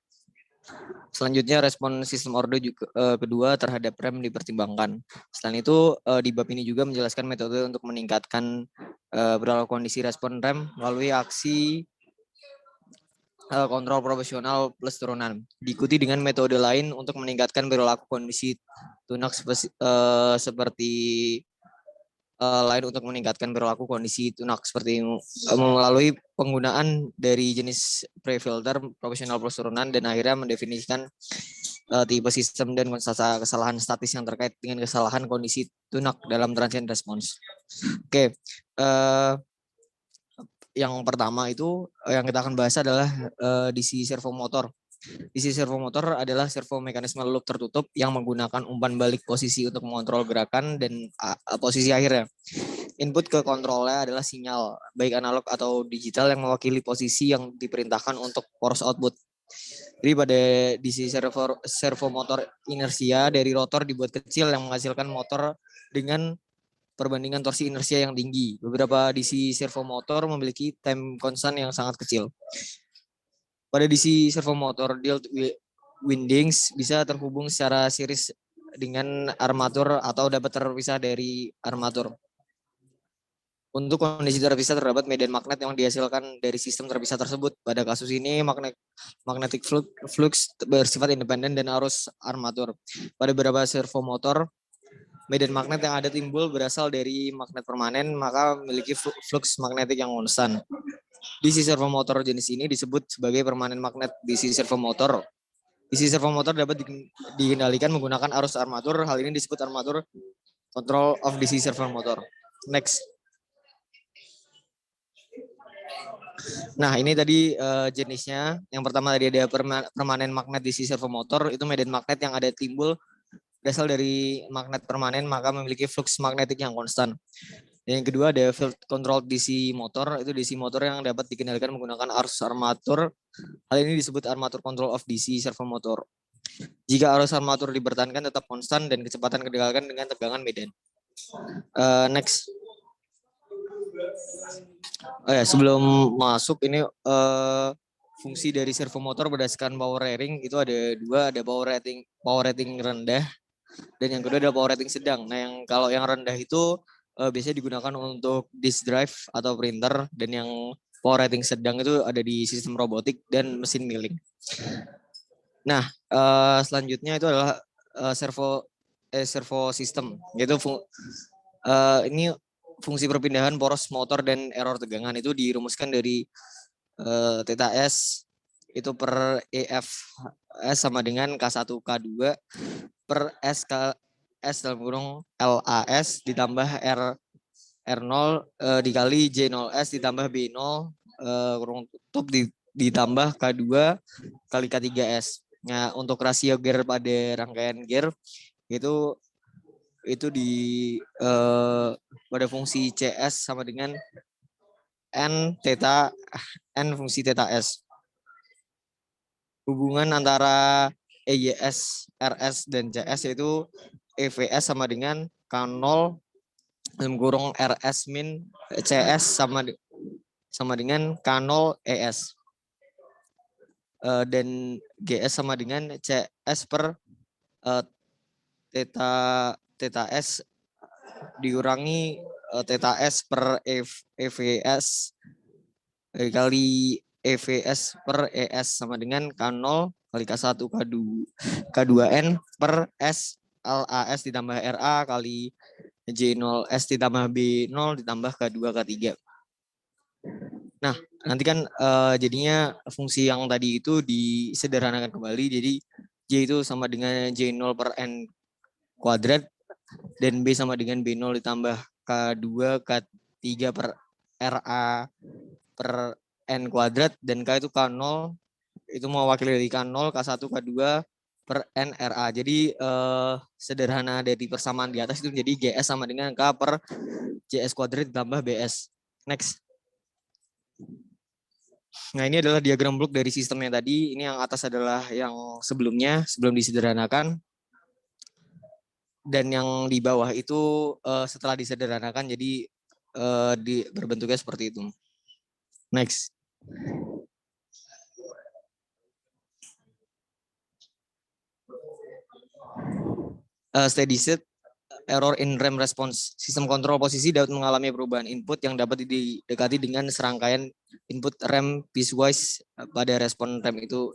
Selanjutnya respon sistem orde juga, kedua terhadap rem dipertimbangkan. Selain itu di bab ini juga menjelaskan metode untuk meningkatkan berlaku kondisi respon rem melalui aksi kontrol proporsional plus turunan. Diikuti dengan metode lain untuk meningkatkan perilaku kondisi tunak seperti lain untuk meningkatkan perilaku kondisi tunak seperti melalui penggunaan dari jenis pre-filter proporsional plus turunan dan akhirnya mendefinisikan tipe sistem dan kesalahan statis yang terkait dengan kesalahan kondisi tunak dalam transient response. Oke. Yang pertama itu yang kita akan bahas adalah DC servo motor. DC servo motor adalah servo mekanisme loop tertutup yang menggunakan umpan balik posisi untuk mengontrol gerakan dan posisi akhirnya. Input ke kontrolnya adalah sinyal, baik analog atau digital yang mewakili posisi yang diperintahkan untuk force output. Jadi pada DC servo motor inersia dari rotor dibuat kecil yang menghasilkan motor dengan perbandingan torsi inersia yang tinggi. Beberapa DC servo motor memiliki time constant yang sangat kecil. Pada DC servo motor, diode windings bisa terhubung secara series dengan armatur atau dapat terpisah dari armatur. Untuk kondisi terpisah terdapat medan magnet yang dihasilkan dari sistem terpisah tersebut. Pada kasus ini magnetic flux bersifat independen dan arus armatur. Pada beberapa servo motor, medan magnet yang ada timbul berasal dari magnet permanen, maka memiliki flux magnetik yang konstan. DC servo motor jenis ini disebut sebagai permanen magnet DC servo motor. DC servo motor dapat dikendalikan menggunakan arus armatur. Hal ini disebut armatur control of DC servo motor. Next. Nah, ini tadi jenisnya. Yang pertama tadi ada permanen magnet DC servo motor. Itu medan magnet yang ada timbul berasal dari magnet permanen, maka memiliki flux magnetik yang konstan. Yang kedua ada field control DC motor, itu DC motor yang dapat dikendalikan menggunakan arus armatur. Hal ini disebut armatur control of DC servo motor. Jika arus armatur dipertahankan tetap konstan dan kecepatan kendalikan dengan tegangan medan. Next. Sebelum masuk ini fungsi dari servo motor berdasarkan power rating itu ada dua, ada power rating rendah dan yang kedua ada power rating sedang. Nah, yang kalau yang rendah itu biasanya digunakan untuk disk drive atau printer, dan yang power rating sedang itu ada di sistem robotik dan mesin milling. Nah, selanjutnya itu adalah servo system, yaitu ini fungsi perpindahan poros motor dan error tegangan itu dirumuskan dari theta S itu per EF S sama dengan K1 K2 per S dalam kurung LAS ditambah R R0 dikali J0S ditambah B0 kurung tutup ditambah K2 kali K3S. Nah, untuk rasio gear pada rangkaian gear itu di pada fungsi CS sama dengan N fungsi theta S. Hubungan antara EYS, RS, dan CS yaitu EVS sama dengan K0 dalam kurung RS min CS sama dengan K0 ES. Dan GS sama dengan CS per theta S dikurangi theta S per EVS kali EVS per ES sama dengan K0 kali K1 K2N per S LAS ditambah RA kali J0S ditambah B0 ditambah K2 K3. Nah, nanti kan jadinya fungsi yang tadi itu disederhanakan kembali. Jadi J itu sama dengan J0 per N kuadrat dan B sama dengan B0 ditambah K2 K3 per RA per N kuadrat dan K itu K0 itu mewakili dari K0 K1 K2 per N RA. Jadi sederhana dari persamaan di atas itu menjadi GS sama dengan K per JS kuadrat ditambah BS. Next. Nah, ini adalah diagram blok dari sistemnya tadi. Ini yang atas adalah yang sebelumnya, sebelum disederhanakan. Dan yang di bawah itu setelah disederhanakan, jadi berbentuknya seperti itu. Next. Steady state error in RAM response. Sistem kontrol posisi dapat mengalami perubahan input yang dapat didekati dengan serangkaian input RAM piecewise pada respon RAM itu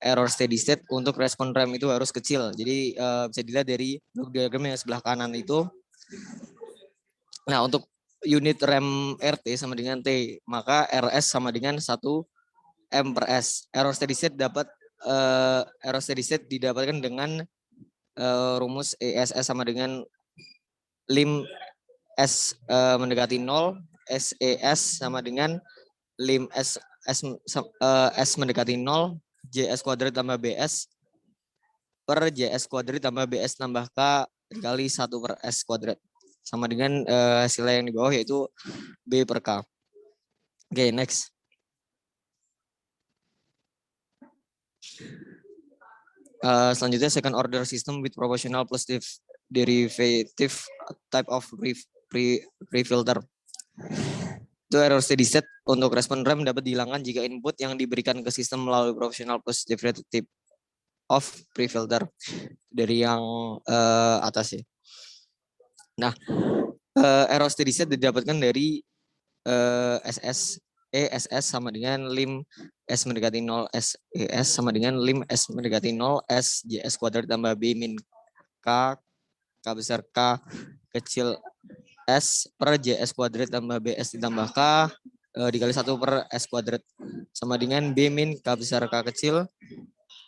error steady state. Untuk respon RAM itu harus kecil. Jadi bisa dilihat dari diagram yang sebelah kanan itu. Nah, untuk unit RAM RT sama dengan T, maka RS sama dengan 1 M per S. Error steady state didapatkan dengan rumus ESS sama dengan lim S mendekati 0, SES sama dengan lim S mendekati 0, JS kuadrat tambah BS per JS kuadrat tambah BS tambah K dikali 1 per S kuadrat. Sama dengan hasilnya yang di bawah yaitu B per K. Oke, next. Selanjutnya second order system with proportional plus derivative type of pre-filter. Itu error steady state. Untuk respon RAM dapat dihilangkan jika input yang diberikan ke sistem melalui proportional plus derivative of pre-filter. Dari yang atas ya. Nah, error steady state didapatkan dari ESS sama dengan lim S mendekati 0 SES sama dengan lim S mendekati 0 S JS kuadrat tambah B min K besar K kecil S per JS kuadrat tambah BS ditambah K dikali 1 per S kuadrat sama dengan B min K besar K kecil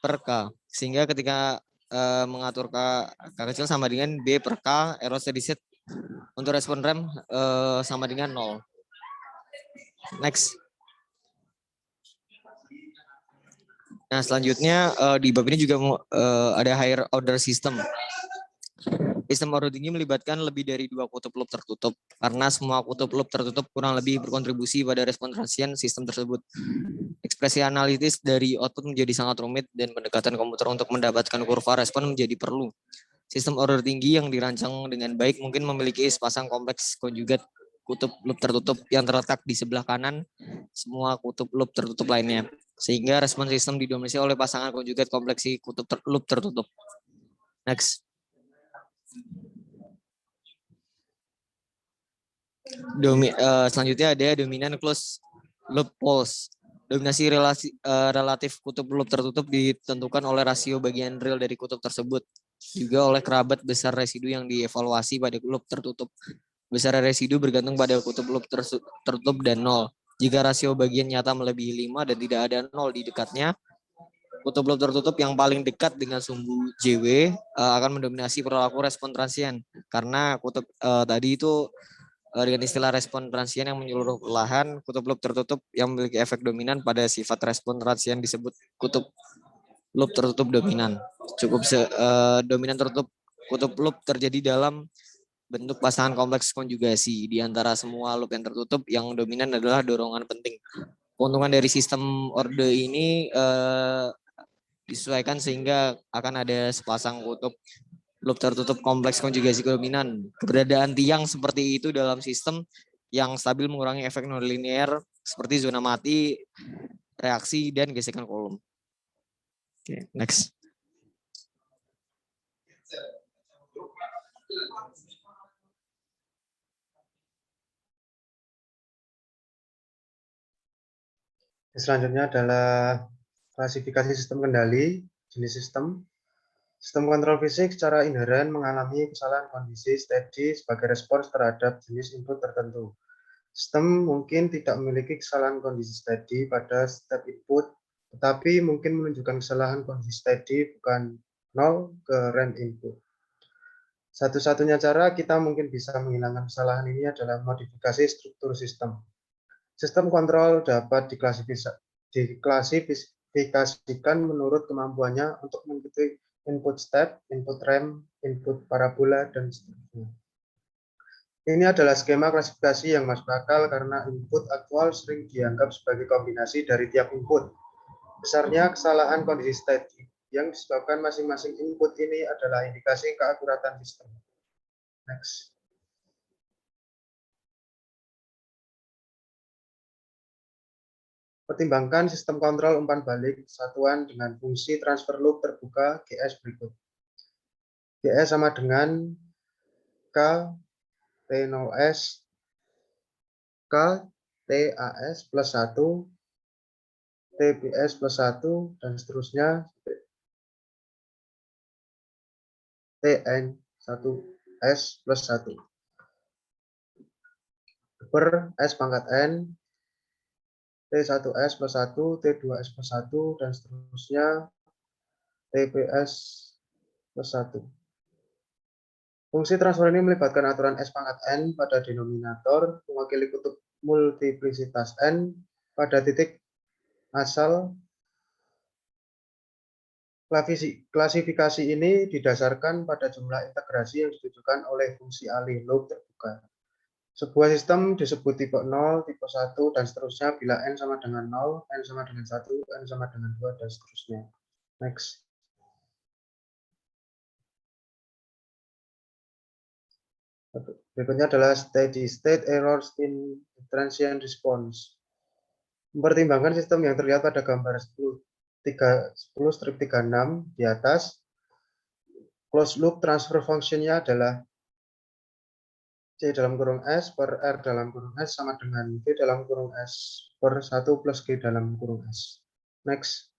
per K. Sehingga ketika mengatur K kecil sama dengan B per K, error steady state untuk respon RAM sama dengan 0. Next. Nah, selanjutnya di bab ini juga ada higher order system. Sistem order tinggi melibatkan lebih dari 2 kutub loop tertutup karena semua kutub loop tertutup kurang lebih berkontribusi pada respon transient sistem tersebut. Ekspresi analitis dari output menjadi sangat rumit dan pendekatan komputer untuk mendapatkan kurva respon menjadi perlu. Sistem order tinggi yang dirancang dengan baik mungkin memiliki sepasang kompleks konjugat kutub loop tertutup yang terletak di sebelah kanan semua kutub loop tertutup lainnya. Sehingga respon sistem didominasi oleh pasangan konjugat kompleksi kutub loop tertutup. Next. Selanjutnya ada dominan closed loop poles. Dominasi relatif kutub loop tertutup ditentukan oleh rasio bagian real dari kutub tersebut. Juga oleh kerabat besar residu yang dievaluasi pada loop tertutup. Besar residu bergantung pada kutub loop tertutup dan 0. Jika rasio bagian nyata melebihi 5 dan tidak ada 0 di dekatnya, kutub loop tertutup yang paling dekat dengan sumbu JW akan mendominasi perilaku respon transient. Karena kutub tadi itu dengan istilah respon transien yang menyeluruh perlahan. Kutub loop tertutup yang memiliki efek dominan pada sifat respon transien disebut kutub loop tertutup dominan. Dominan tertutup kutub loop terjadi dalam bentuk pasangan kompleks konjugasi. Di antara semua loop yang tertutup, yang dominan adalah dorongan penting. Keuntungan dari sistem orde ini disesuaikan sehingga akan ada sepasang kutub loop tertutup kompleks konjugasi dominan. Keberadaan tiang seperti itu dalam sistem yang stabil mengurangi efek nonlinear seperti zona mati, reaksi, dan gesekan kolom. Oke, next. Selanjutnya adalah klasifikasi sistem kendali, jenis sistem. Sistem kontrol fisik secara inheren mengalami kesalahan kondisi steady sebagai respons terhadap jenis input tertentu. Sistem mungkin tidak memiliki kesalahan kondisi steady pada step input, tetapi mungkin menunjukkan kesalahan kondisi steady bukan 0 ke range input. Satu-satunya cara kita mungkin bisa menghilangkan kesalahan ini adalah modifikasi struktur sistem. Sistem kontrol dapat diklasifikasikan menurut kemampuannya untuk mengikuti input step, input ramp, input parabola, dan seterusnya. Ini adalah skema klasifikasi yang masuk akal karena input aktual sering dianggap sebagai kombinasi dari tiap input. Besarnya kesalahan kondisi steady yang disebabkan masing-masing input ini adalah indikasi keakuratan sistem. Next. Pertimbangkan sistem kontrol umpan balik satuan dengan fungsi transfer loop terbuka GS berikut. GS sama dengan K T0S K TAS plus 1 TPS plus 1 dan seterusnya TN1S plus 1 per S pangkat N T1S plus 1, T2S plus 1, dan seterusnya TPS plus 1. Fungsi transfer ini melibatkan aturan S pangkat N pada denominator, mewakili kutub multiplisitas N pada titik asal. Klasifikasi ini didasarkan pada jumlah integrasi yang ditujukan oleh fungsi alih loop terbuka. Sebuah sistem disebut tipe 0, tipe 1, dan seterusnya bila N sama dengan 0, N sama dengan 1, N sama dengan 2, dan seterusnya. Next. Berikutnya adalah steady state errors in transient response. Mempertimbangkan sistem yang terlihat pada gambar 10-36 di atas, closed loop transfer function-nya adalah C dalam kurung S per R dalam kurung S sama dengan V dalam kurung S per 1 plus G dalam kurung S. Next.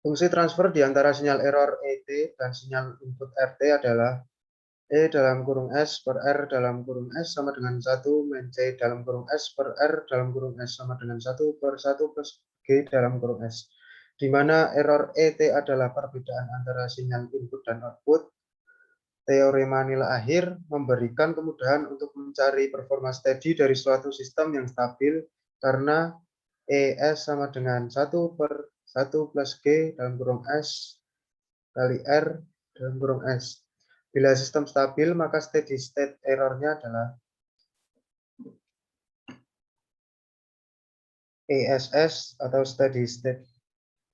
Fungsi transfer di antara sinyal error ET dan sinyal input RT adalah E dalam kurung S per R dalam kurung S sama dengan 1 min C dalam kurung S per R dalam kurung S sama dengan 1 per 1 plus G dalam kurung S. Di mana error ET adalah perbedaan antara sinyal input dan output. Teorema nilai akhir memberikan kemudahan untuk mencari performa steady dari suatu sistem yang stabil karena ES sama dengan 1 per 1 plus G dalam kurung S kali R dalam kurung S. Bila sistem stabil, maka steady state error-nya adalah ESS atau steady state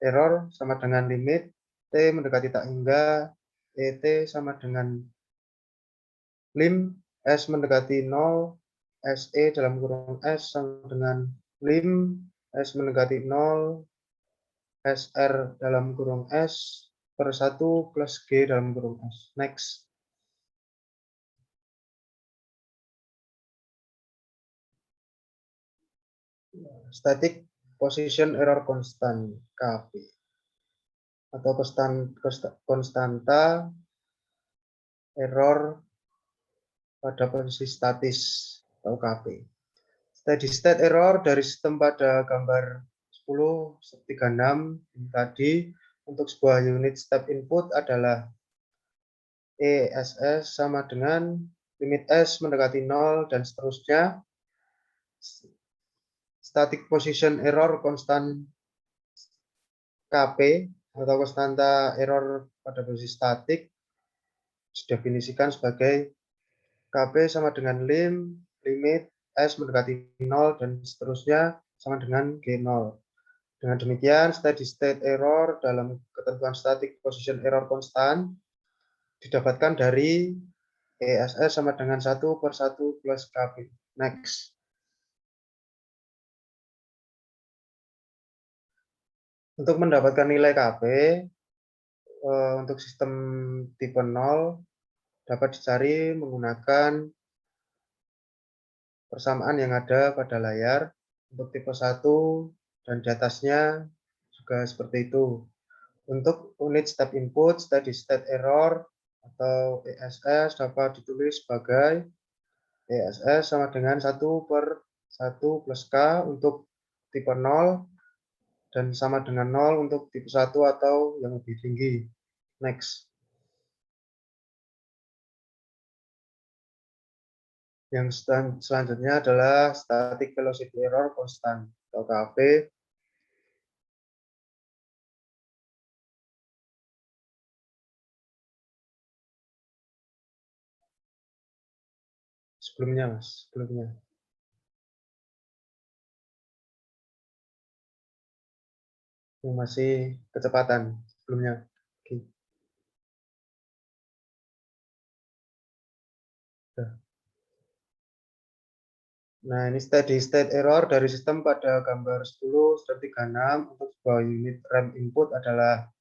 error sama dengan limit T mendekati tak hingga ET sama dengan lim S mendekati 0 SE dalam kurung S sama dengan lim S mendekati 0 SR dalam kurung S per 1 plus G dalam kurung S. Next. Static position error constant KP atau konstanta error pada posisi statis atau KP. Steady state error dari sistem pada gambar 10-36 tadi untuk sebuah unit step input adalah ESS sama dengan limit S mendekati 0 dan seterusnya. Static position error konstan KP atau konstanta error pada posisi statik didefinisikan sebagai KP sama dengan limit S mendekati 0 dan seterusnya sama dengan G0. Dengan demikian, steady state error dalam ketentuan static position error konstan didapatkan dari ESS sama dengan 1/1 plus KP. Next. Untuk mendapatkan nilai KP, untuk sistem tipe 0 dapat dicari menggunakan persamaan yang ada pada layar. Untuk tipe 1 dan di atasnya juga seperti itu. Untuk unit step input, steady state error atau ESS dapat ditulis sebagai ESS sama dengan 1/1 plus K untuk tipe 0 dan sama dengan 0 untuk tipe 1 atau yang lebih tinggi. Next. Yang selanjutnya adalah static velocity error constant atau KV. Sebelumnya, Mas, sebelumnya. Ini masih kecepatan sebelumnya. Oke. Nah, ini steady state error dari sistem pada gambar 10/36 untuk sebuah unit RAM input adalah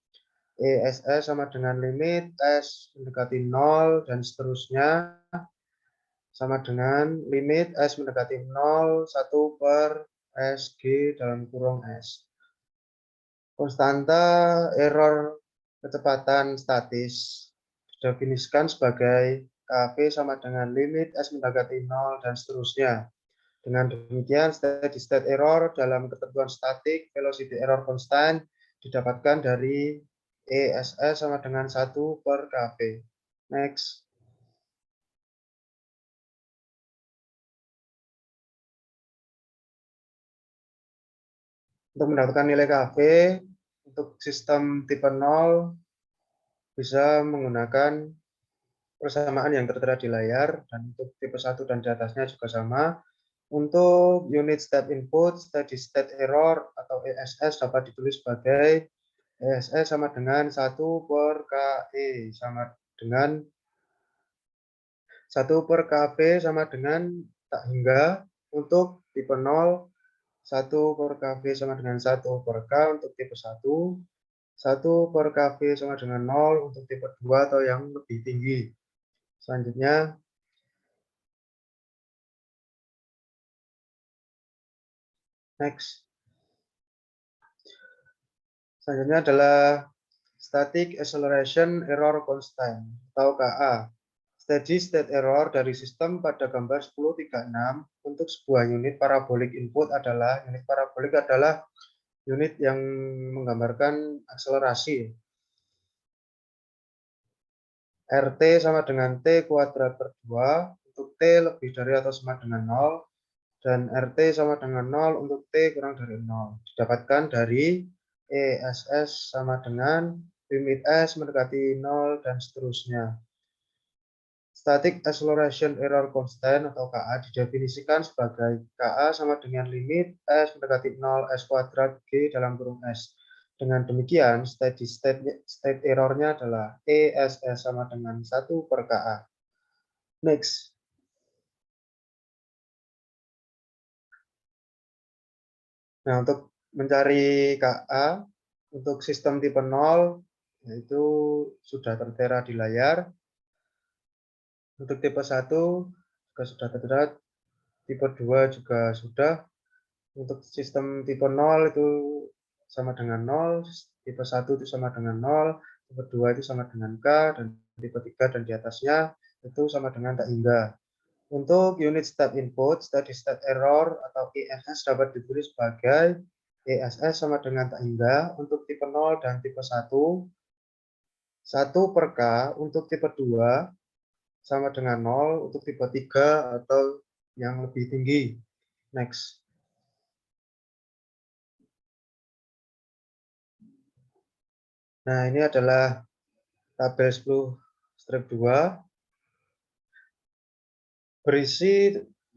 ESS sama dengan limit S mendekati 0 dan seterusnya sama dengan limit S mendekati 0, 1 per SG dalam kurung S. Konstanta error kecepatan statis didefinisikan sebagai KV sama dengan limit S mendekati 0 dan seterusnya. Dengan demikian, steady state error dalam ketentuan statik velocity error constant didapatkan dari ESS sama dengan 1 per KV. Next. Untuk mendapatkan nilai KV, untuk sistem tipe 0 bisa menggunakan persamaan yang tertera di layar, dan untuk tipe 1 dan di atasnya juga sama. Untuk unit step input, steady state error atau ESS dapat ditulis sebagai ESS sama dengan 1 per KE sama dengan 1 per KV sama dengan tak hingga. Untuk tipe 0, 1 per KV sama dengan 1 per K untuk tipe 1, 1 per KV sama dengan 0 untuk tipe 2 atau yang lebih tinggi. Selanjutnya, next. Selanjutnya adalah static acceleration error constant atau KA. Steady state error dari sistem pada gambar 1036 untuk sebuah unit parabolik input adalah unit yang menggambarkan akselerasi. RT sama dengan T kuadrat per 2 untuk T lebih dari atau sama dengan 0 dan RT sama dengan 0 untuk T kurang dari 0. Didapatkan dari ESS sama dengan limit S mendekati 0 dan seterusnya. Static acceleration error constant atau KA didefinisikan sebagai KA sama dengan limit S mendekati 0 S kuadrat G dalam kurung S. Dengan demikian, steady state error-nya adalah ESS sama dengan 1 per KA. Next. Nah, untuk mencari KA untuk sistem tipe 0, yaitu sudah tertera di layar. Untuk tipe 1 juga sudah tertera, tipe 2 juga sudah. Untuk sistem tipe 0 itu sama dengan 0, tipe 1 itu sama dengan 0, tipe 2 itu sama dengan K, dan tipe 3 dan di atasnya itu sama dengan tak hingga. Untuk unit step input, steady state error atau ESS dapat ditulis sebagai ESS sama dengan tak hingga untuk tipe 0 dan tipe 1 1 per K untuk tipe 2 sama dengan 0 untuk tipe 3 atau yang lebih tinggi. Next. Nah, ini adalah tabel 10 strip 2. Berisi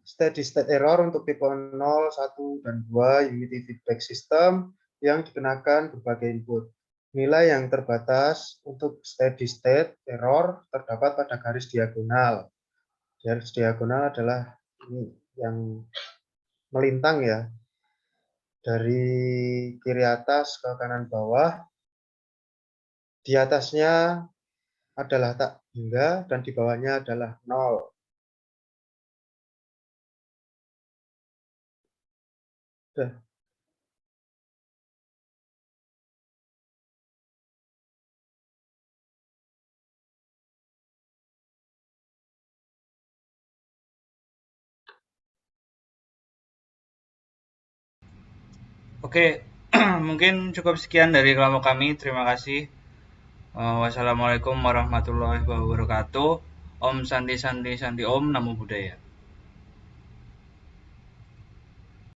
steady state error untuk tipe 0, 1, dan 2 unity feedback system yang dikenakan berbagai input. Nilai yang terbatas untuk steady state error terdapat pada garis diagonal. Garis diagonal adalah ini yang melintang ya. Dari kiri atas ke kanan bawah. Di atasnya adalah tak hingga dan di bawahnya adalah 0. Sudah. Oke, mungkin cukup sekian dari kelompok kami. Terima kasih. Wassalamualaikum warahmatullahi wabarakatuh. Om Santi Santi Santi Om, Namo Buddhaya.